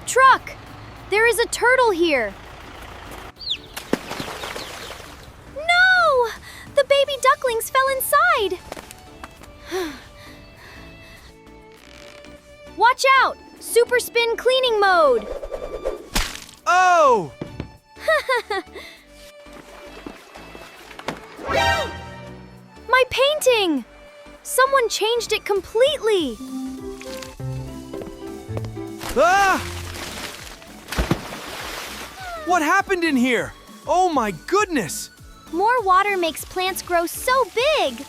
Truck! There is a turtle here! No! The baby ducklings fell inside! Watch out! Super spin cleaning mode! Oh! My painting! Someone changed it completely! Ah! What happened in here? Oh my goodness! More water makes plants grow so big!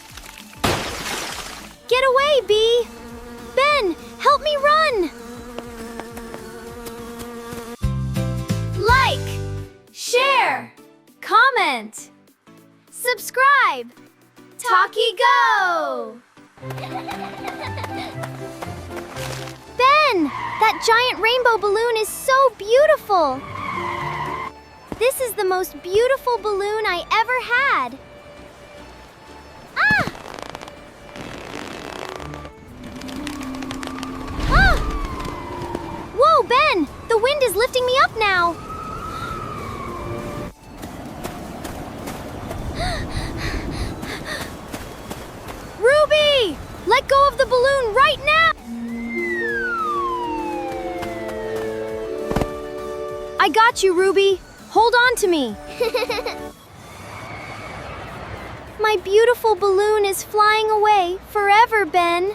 Get away, Bee! Ben, help me run! Like, share, comment, subscribe! Talkie Go! Ben, that giant rainbow balloon is so beautiful! This is the most beautiful balloon I ever had. Ah! Ah! Whoa, Ben! The wind is lifting me up now. Ruby! Let go of the balloon right now! I got you, Ruby. Hold on to me. My beautiful balloon is flying away forever, Ben.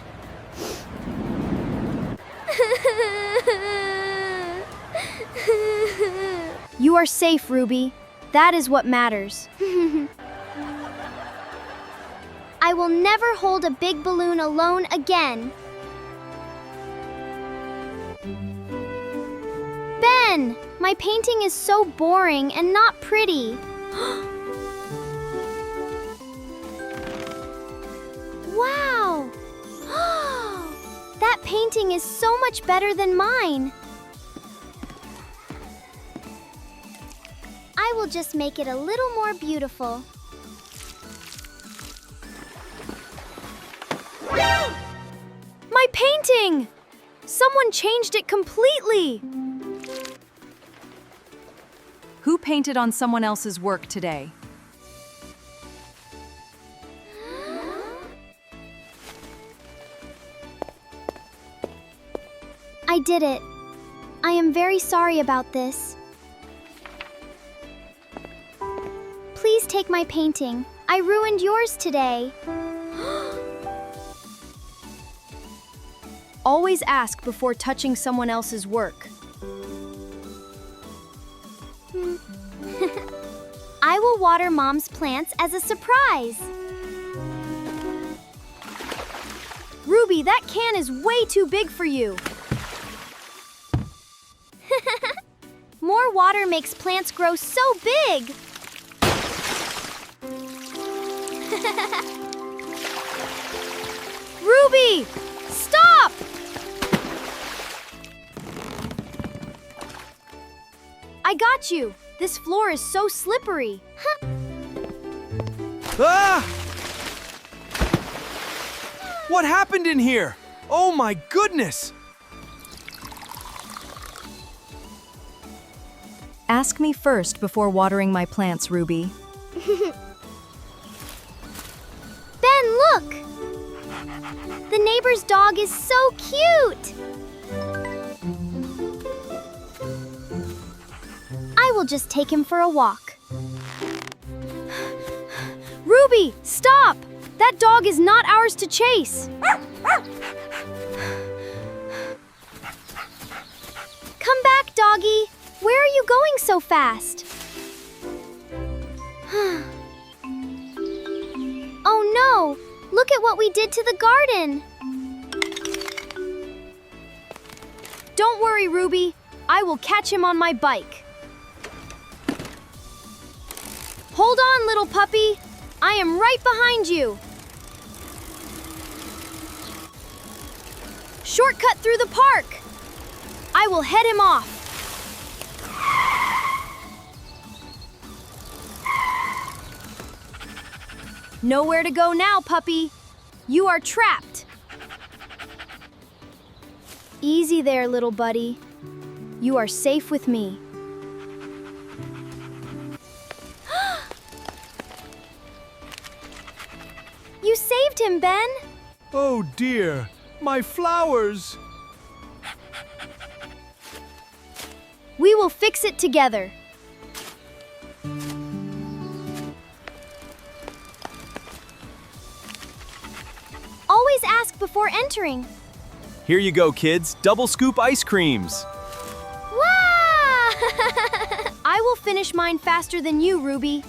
You are safe, Ruby. That is what matters. I will never hold a big balloon alone again. Ben, my painting is so boring and not pretty. Wow! That painting is so much better than mine. I will just make it a little more beautiful. My painting! Someone changed it completely! Who painted on someone else's work today? I did it. I am very sorry about this. Please take my painting. I ruined yours today. Always ask before touching someone else's work. I will water Mom's plants as a surprise. Ruby, that can is way too big for you. More water makes plants grow so big. Ruby, stop! I got you. This floor is so slippery. Ah! What happened in here? Oh my goodness! Ask me first before watering my plants, Ruby. Ben, look! The neighbor's dog is so cute! I will just take him for a walk. Ruby, stop! That dog is not ours to chase. Come back, doggy. Where are you going so fast? Oh no! Look at what we did to the garden. Don't worry, Ruby. I will catch him on my bike. Hold on, little puppy. I am right behind you. Shortcut through the park. I will head him off. Nowhere to go now, puppy. You are trapped. Easy there, little buddy. You are safe with me. You saved him, Ben! Oh dear, my flowers! We will fix it together. Always ask before entering. Here you go, kids. Double scoop ice creams. Wow! I will finish mine faster than you, Ruby.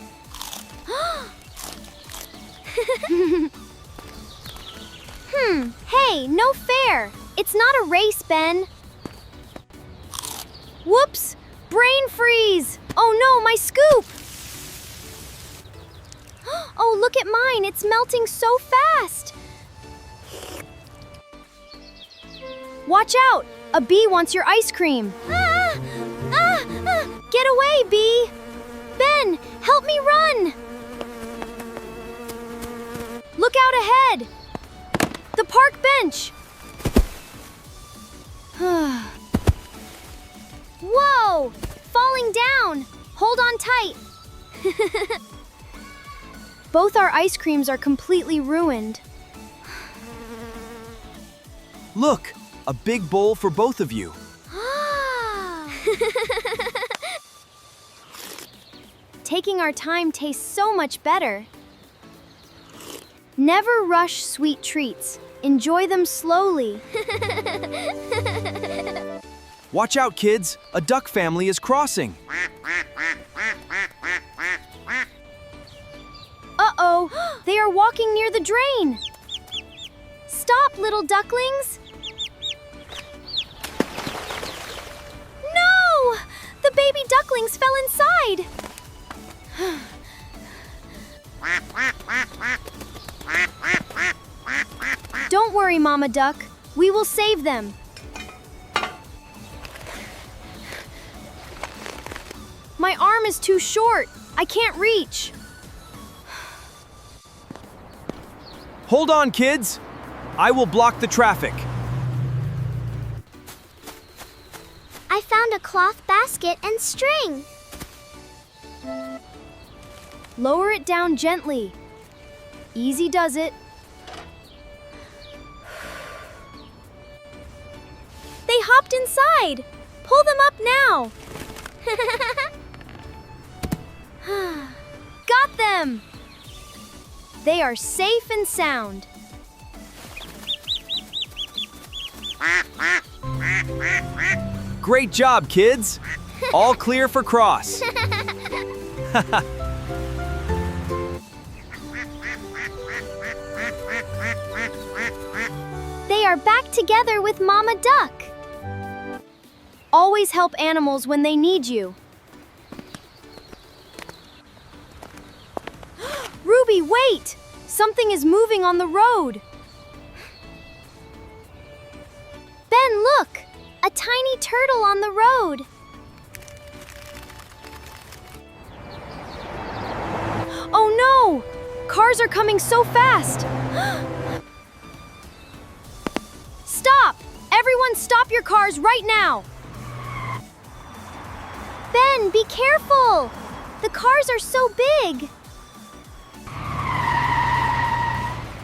Hey, no fair. It's not a race, Ben. Whoops! Brain freeze! Oh no, my scoop! Oh, look at mine. It's melting so fast. Watch out! A bee wants your ice cream. Get away, bee! Ben, help me run! Look out ahead! The park bench! Whoa! Falling down! Hold on tight! Both our ice creams are completely ruined. Look, a big bowl for both of you. Taking our time tastes so much better. Never rush sweet treats. Enjoy them slowly. Watch out, kids. A duck family is crossing. Uh-oh, they are walking near the drain. Stop, little ducklings. No! The baby ducklings fell inside. Don't worry, Mama Duck. We will save them. My arm is too short. I can't reach. Hold on, kids. I will block the traffic. I found a cloth basket and string. Lower it down gently. Easy does it. They hopped inside. Pull them up now. Got them. They are safe and sound. Great job, kids. All clear for cross. They are back together with Mama Duck. Always help animals when they need you. Ruby, wait! Something is moving on the road. Ben, look! A tiny turtle on the road. Oh no! Cars are coming so fast! Stop! Everyone stop your cars right now! Ben, be careful! The cars are so big!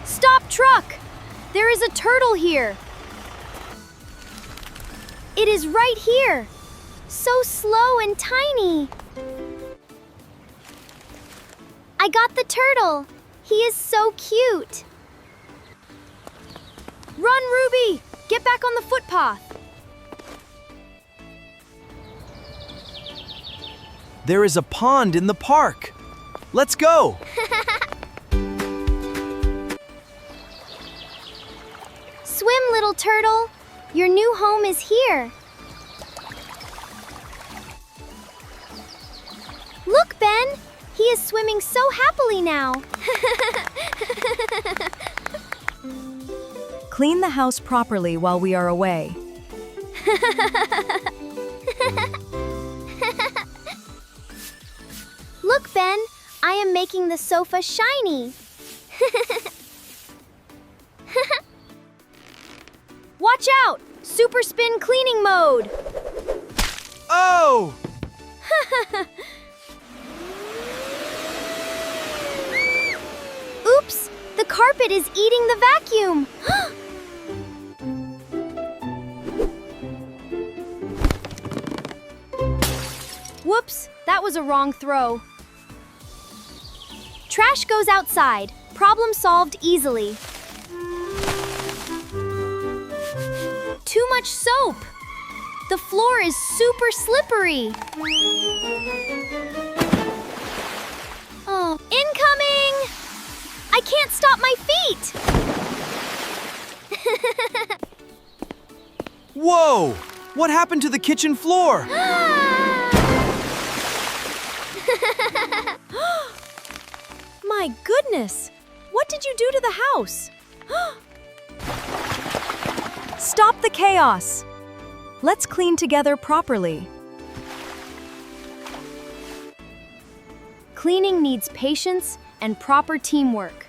Stop, truck! There is a turtle here! It is right here! So slow and tiny! I got the turtle! He is so cute! Run, Ruby! Get back on the footpath! There is a pond in the park. Let's go! Swim, little turtle! Your new home is here! Look, Ben! He is swimming so happily now! Clean the house properly while we are away. Look, Ben! I am making the sofa shiny! Watch out! Super spin cleaning mode! Oh! Oops! The carpet is eating the vacuum! Whoops! That was a wrong throw. Trash goes outside. Problem solved easily. Too much soap! The floor is super slippery. Oh, incoming! I can't stop my feet! Whoa! What happened to the kitchen floor? My goodness! What did you do to the house? Stop the chaos! Let's clean together properly. Cleaning needs patience and proper teamwork.